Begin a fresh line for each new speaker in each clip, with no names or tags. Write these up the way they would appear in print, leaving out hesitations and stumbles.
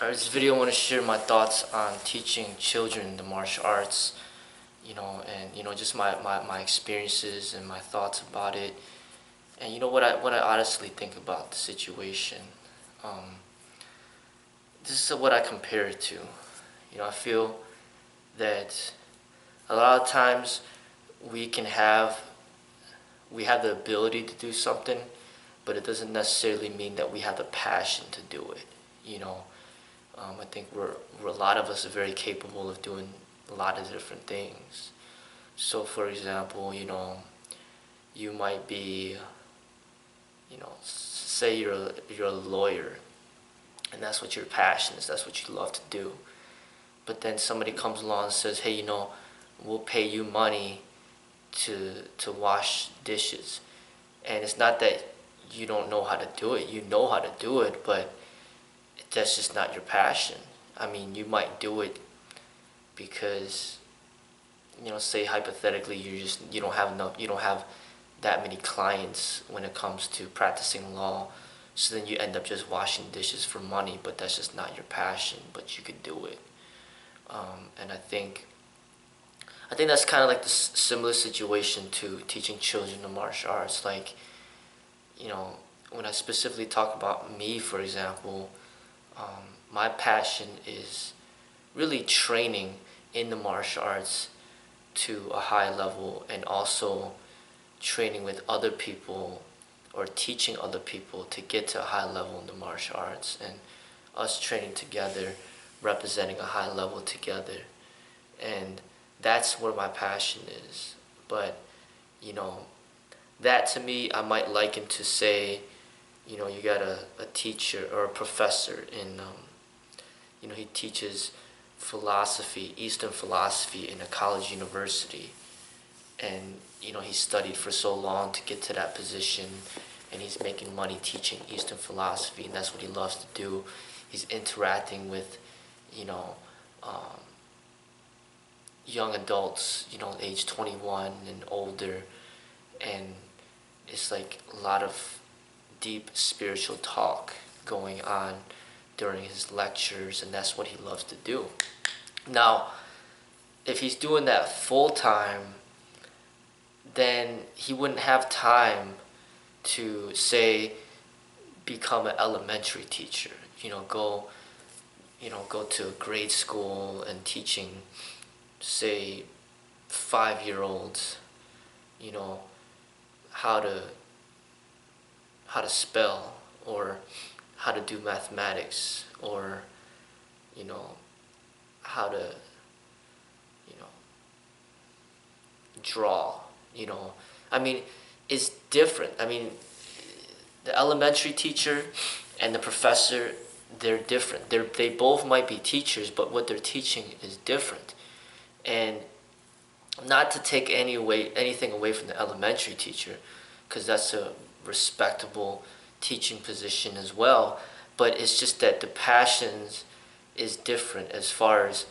This video I want to share my thoughts on teaching children the martial arts, and just my experiences and my thoughts about it, and what I honestly think about the situation. Um, this is what I compare it to. I feel that a lot of times we can have we have the ability to do something, but it doesn't necessarily mean that we have the passion to do it. You know, I think a lot of us are very capable of doing a lot of different things. So, for example, you might be, say you're a lawyer, and that's what your passion is. That's what you love to do. But then somebody comes along and says, "Hey, we'll pay you money to wash dishes," and it's not that you don't know how to do it. You know how to do it, but that's just not your passion. I mean, you might do it because, say hypothetically, you don't have that many clients when it comes to practicing law, so then you end up just washing dishes for money, but that's just not your passion, but you could do it. And I think that's kind of like the similar situation to teaching children the martial arts. Like, when I specifically talk about me, for example, my passion is really training in the martial arts to a high level, and also training with other people or teaching other people to get to a high level in the martial arts, and us training together, representing a high level together. And that's where my passion is. But, that to me, I might liken to, say, you got a teacher or a professor in, he teaches philosophy, Eastern philosophy in a college university. And, he studied for so long to get to that position, and he's making money teaching Eastern philosophy, and that's what he loves to do. He's interacting with, um, young adults, age 21 and older, and it's like a lot of deep spiritual talk going on during his lectures, and that's what he loves to do. Now, if he's doing that full time, then he wouldn't have time to, say, become an elementary teacher. Go to a grade school and teaching, say, 5-year-olds, how to spell, or how to do mathematics, or how to draw. I mean, it's different. I mean, the elementary teacher and the professor, they're different. They both might be teachers, but what they're teaching is different. And not to take anything away from the elementary teacher, because that's a respectable teaching position as well, but it's just that the passions is different as far as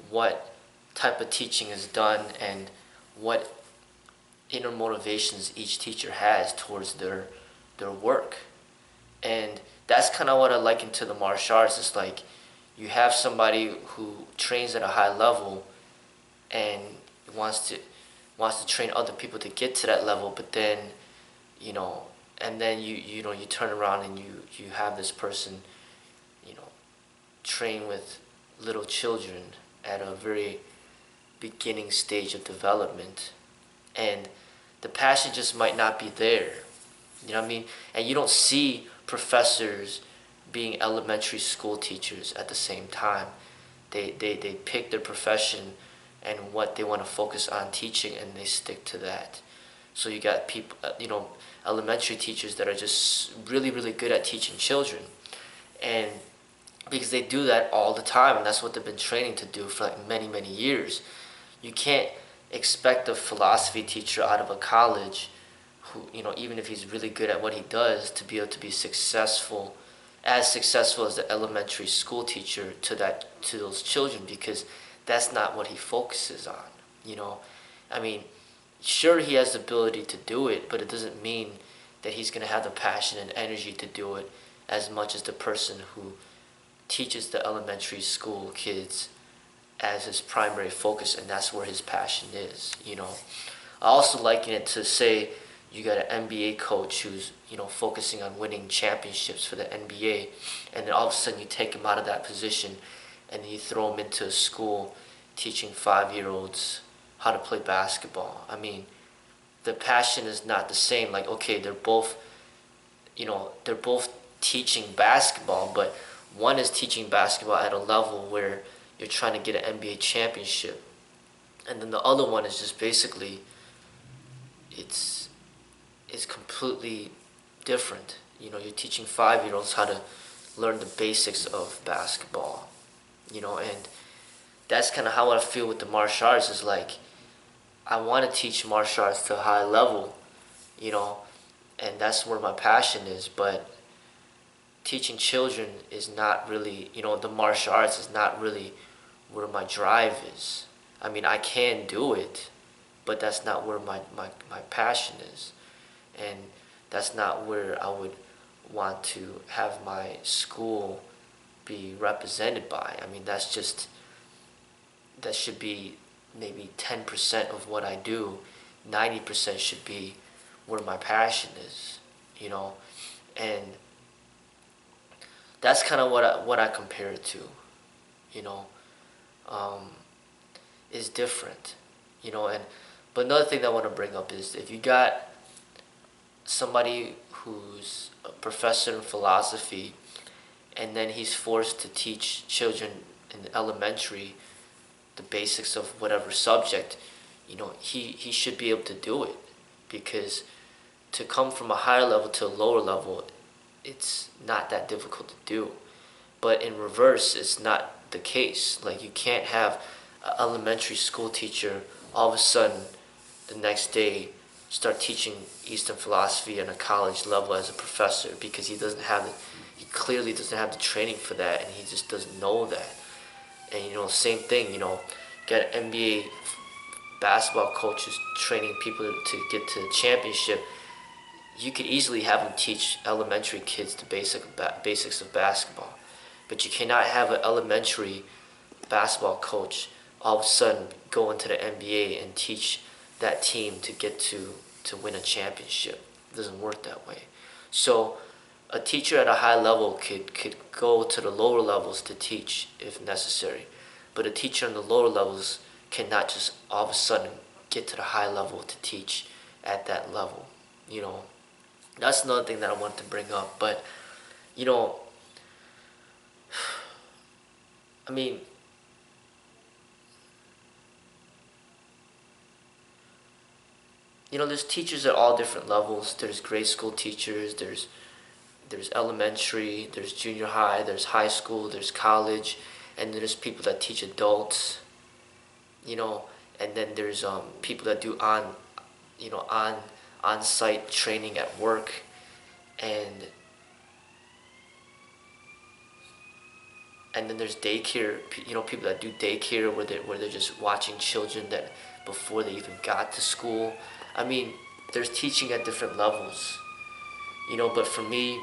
what type of teaching is done and what inner motivations each teacher has towards their work. And that's kind of what I liken to the martial arts. It's like you have somebody who trains at a high level and wants to train other people to get to that level, but then and then you turn around and you have this person train with little children at a very beginning stage of development, and the passion just might not be there. You know what I mean? And you don't see professors being elementary school teachers at the same time. They pick their profession and what they want to focus on teaching, and they stick to that. So you got people, elementary teachers that are just really, really good at teaching children. And because they do that all the time, and that's what they've been training to do for like many, many years. You can't expect a philosophy teacher out of a college who, even if he's really good at what he does, to be able to be successful as the elementary school teacher to those children, because that's not what he focuses on. I mean, sure, he has the ability to do it, but it doesn't mean that he's going to have the passion and energy to do it as much as the person who teaches the elementary school kids as his primary focus, and that's where his passion is. I also liken it to, say you got an NBA coach who's focusing on winning championships for the NBA, and then all of a sudden you take him out of that position and you throw him into a school teaching 5-year-olds how to play basketball. I mean, the passion is not the same. Like, okay, they're both teaching basketball, but one is teaching basketball at a level where you're trying to get an NBA championship, and then the other one is just basically it's completely different. You're teaching 5-year-olds how to learn the basics of basketball, and that's kind of how I feel with the martial arts. Is like, I want to teach martial arts to a high level, and that's where my passion is. But teaching children is not really, the martial arts is not really where my drive is. I mean, I can do it, but that's not where my passion is. And that's not where I would want to have my school be represented by. I mean, that should be maybe 10% of what I do. 90% should be where my passion is, and that's kind of what I compare it to, is different, but another thing that I want to bring up is, if you got somebody who's a professor in philosophy, and then he's forced to teach children in elementary the basics of whatever subject, he should be able to do it, because to come from a higher level to a lower level, it's not that difficult to do. But in reverse, it's not the case. Like, you can't have an elementary school teacher all of a sudden the next day start teaching Eastern philosophy on a college level as a professor, because he clearly doesn't have the training for that, and he just doesn't know that. And same thing, got NBA basketball coaches training people to get to the championship. You could easily have them teach elementary kids the basics of basketball, but you cannot have an elementary basketball coach all of a sudden go into the NBA and teach that team to get to win a championship. It doesn't work that way. So a teacher at a high level could go to the lower levels to teach if necessary, but a teacher in the lower levels cannot just all of a sudden get to the high level to teach at that level. That's another thing that I want to bring up. But I mean, there's teachers at all different levels. There's grade school teachers, there's elementary, there's junior high, there's high school, there's college, and there's people that teach adults, and then there's people that do on-site training at work, and then there's daycare, people that do daycare where they're just watching children that before they even got to school. I mean, there's teaching at different levels, but for me,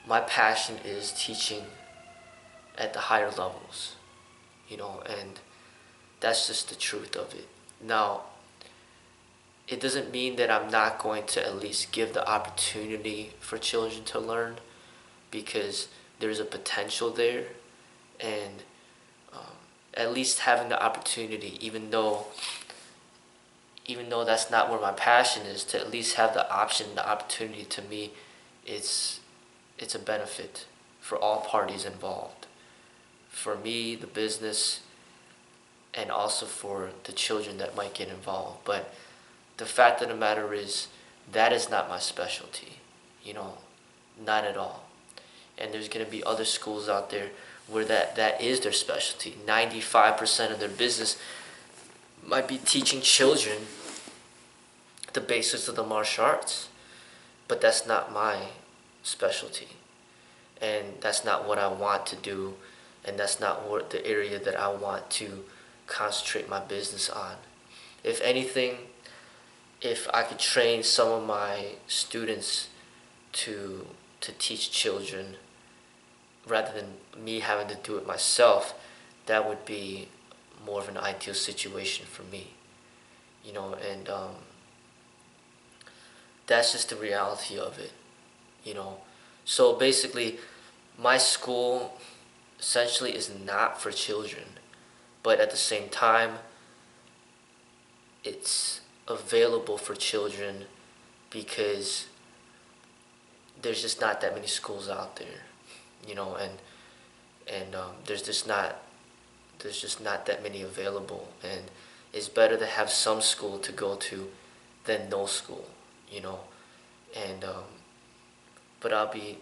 my passion is teaching at the higher levels, and that's just the truth of it. Now, it doesn't mean that I'm not going to at least give the opportunity for children to learn, because there's a potential there, and at least having the opportunity, even though that's not where my passion is, to at least have the option, the opportunity, to me, it's a benefit for all parties involved. For me, the business, and also for the children that might get involved. But the fact of the matter is, that is not my specialty, not at all. And there's going to be other schools out there where that is their specialty. 95% of their business might be teaching children the basics of the martial arts, but that's not my specialty, and that's not what I want to do, and that's not what the area that I want to concentrate my business on. If anything, if I could train some of my students to teach children rather than me having to do it myself, that would be more of an ideal situation for me, and that's just the reality of it, you know. So basically, my school essentially is not for children, but at the same time, it's available for children because there's just not that many schools out there, and there's just not that many available, and it's better to have some school to go to than no school, you know, and but I'll be,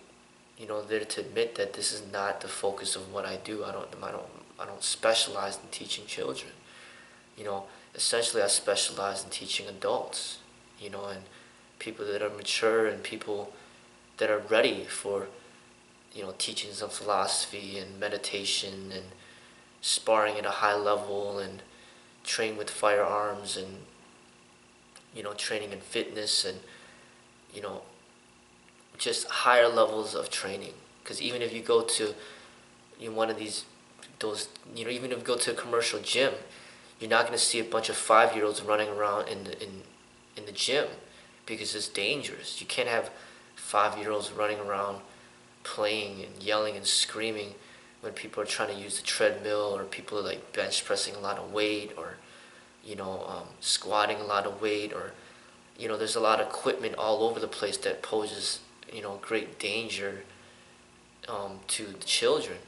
there to admit that this is not the focus of what I do. I don't specialize in teaching children, you know. Essentially, I specialize in teaching adults, and people that are mature and people that are ready for, teachings of philosophy and meditation and sparring at a high level and train with firearms and, training in fitness and, you know, just higher levels of training. Because even if you go to one of even if you go to a commercial gym, you're not going to see a bunch of 5-year-olds running around in the gym because it's dangerous. You can't have 5-year-olds running around playing and yelling and screaming when people are trying to use the treadmill, or people are like bench pressing a lot of weight, or squatting a lot of weight, or there's a lot of equipment all over the place that poses great danger to the children,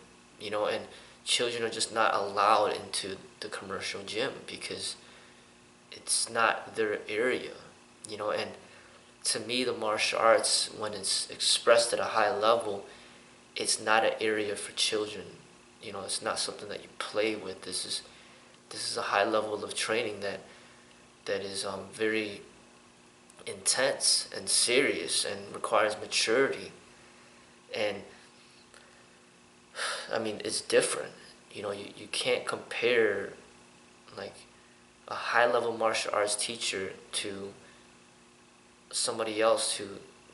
and children are just not allowed into the commercial gym because it's not their area, and to me, the martial arts, when it's expressed at a high level, it's not an area for children. It's not something that you play with. This is a high level of training that is very intense and serious and requires maturity. And I mean, it's different. You can't compare like a high level martial arts teacher to somebody else who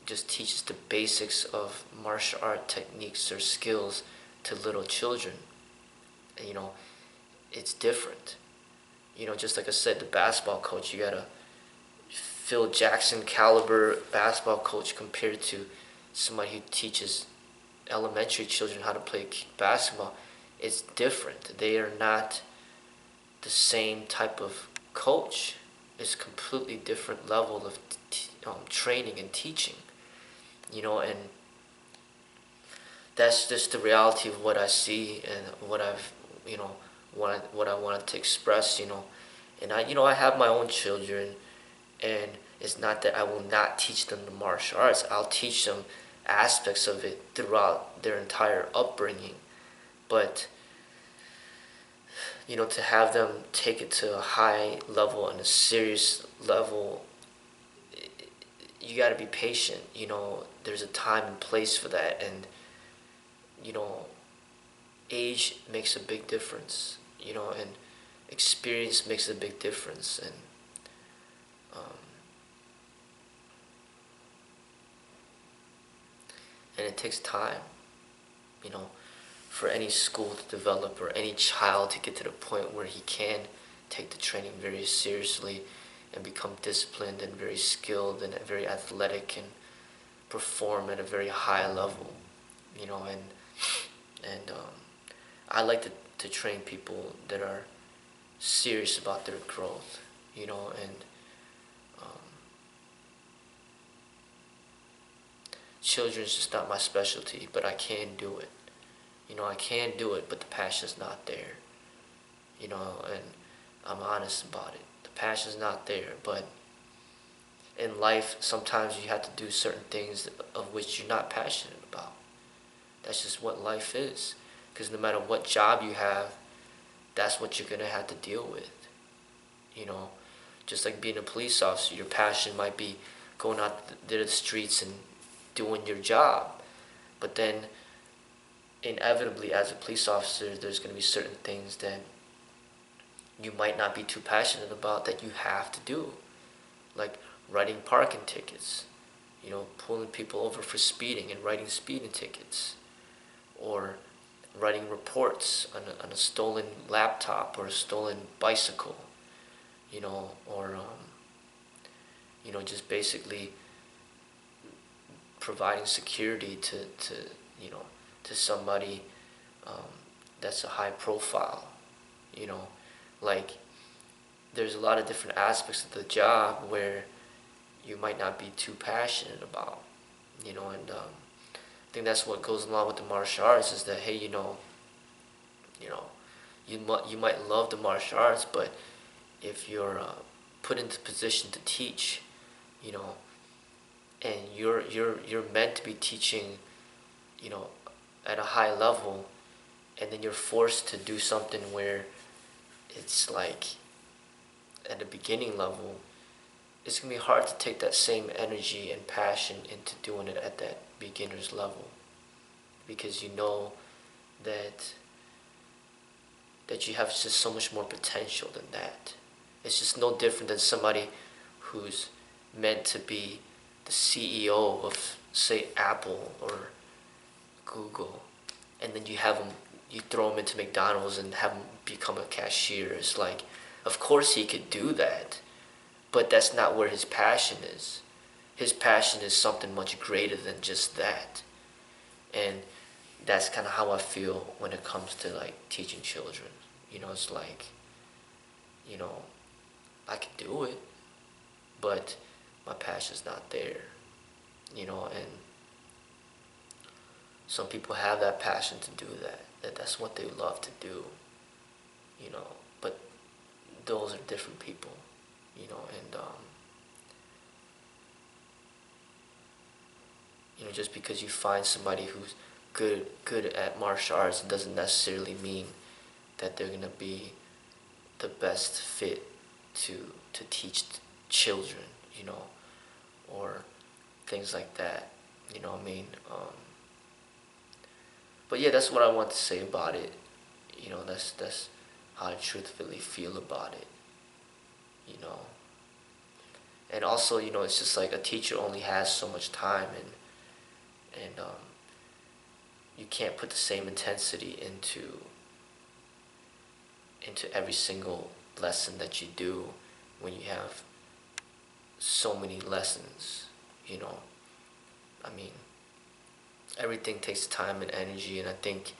just teaches the basics of martial art techniques or skills to little children. And, it's different. Just like I said, the basketball coach, you got a Phil Jackson caliber basketball coach compared to somebody who teaches elementary children how to play basketball. It's different. They are not the same type of coach. It's a completely different level of training and teaching, and that's just the reality of what I see and what I've, what I wanted to express, and I have my own children, and it's not that I will not teach them the martial arts. I'll teach them aspects of it throughout their entire upbringing, but to have them take it to a high level and a serious level, you got to be patient. There's a time and place for that, and age makes a big difference, and experience makes a big difference, and it takes time, for any school to develop or any child to get to the point where he can take the training very seriously and become disciplined and very skilled and very athletic and perform at a very high level, and I like to train people that are serious about their growth, and children's just not my specialty, but I can do it. I can do it, but the passion's not there, and I'm honest about it. The passion's not there, but in life, sometimes you have to do certain things of which you're not passionate about. That's just what life is. Because no matter what job you have, that's what you're going to have to deal with. Just like being a police officer, your passion might be going out to the streets and doing your job. But then, inevitably, as a police officer, there's going to be certain things that you might not be too passionate about that you have to do. Like writing parking tickets, pulling people over for speeding and writing speeding tickets, or writing reports on a stolen laptop or a stolen bicycle, or just basically providing security you know, to somebody that's a high profile, like there's a lot of different aspects of the job where you might not be too passionate about, and I think that's what goes along with the martial arts is that, hey, you might love the martial arts, but if you're put into position to teach, you know, and you're meant to be teaching, at a high level, and then you're forced to do something where it's like at a beginning level, it's gonna be hard to take that same energy and passion into doing it at that beginner's level, because you know that you have just so much more potential than that. It's just no different than somebody who's meant to be the CEO of, say, Apple or Google, and then you throw him into McDonald's and have him become a cashier. It's like, of course he could do that, but that's not where his passion is. His passion is something much greater than just that. And that's kind of how I feel when it comes to like teaching children. It's like, I could do it, but my passion's not there, and some people have that passion to do that's what they love to do, but those are different people, and just because you find somebody who's good at martial arts, it doesn't necessarily mean that they're gonna be the best fit to teach children, or things like that. What I mean? But yeah, that's what I want to say about it. That's how I truthfully feel about it. And also, it's just like a teacher only has so much time, and you can't put the same intensity into every single lesson that you do when you have so many lessons. I mean, everything takes time and energy, and I think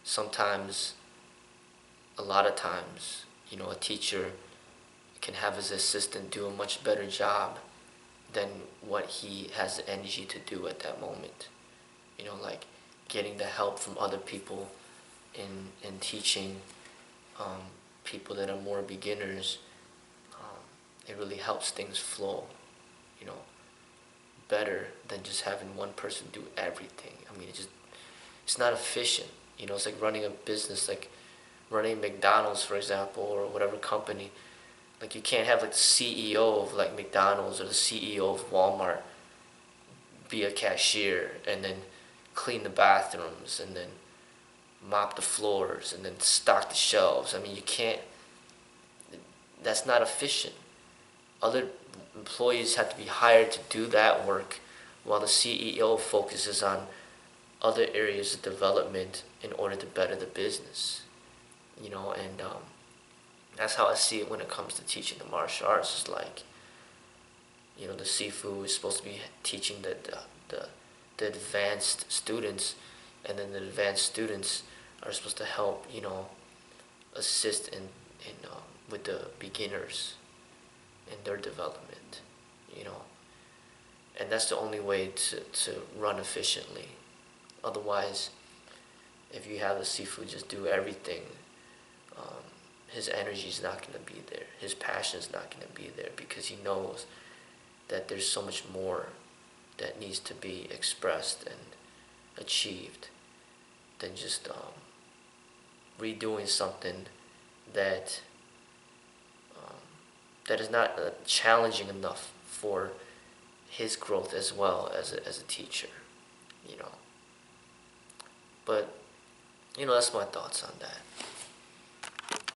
sometimes, a lot of times, a teacher can have his assistant do a much better job than what he has the energy to do at that moment. Like getting the help from other people in teaching people that are more beginners. It really helps things flow, better than just having one person do everything. I mean, it's not efficient. It's like running a business, like running McDonald's, for example, or whatever company. Like you can't have like the CEO of like McDonald's or the CEO of Walmart be a cashier and then clean the bathrooms and then mop the floors and then stock the shelves. I mean, you can't, that's not efficient. Other employees have to be hired to do that work while the CEO focuses on other areas of development in order to better the business. And that's how I see it when it comes to teaching the martial arts. It's like, the Sifu is supposed to be teaching the advanced students, and then the advanced students are supposed to help, assist in with the beginners in their development, and that's the only way to run efficiently. Otherwise, if you have the Sifu just do everything, his energy is not going to be there. His passion is not going to be there, because he knows that there's so much more that needs to be expressed and achieved than just redoing something that that is not challenging enough for his growth as well as a teacher, But, that's my thoughts on that.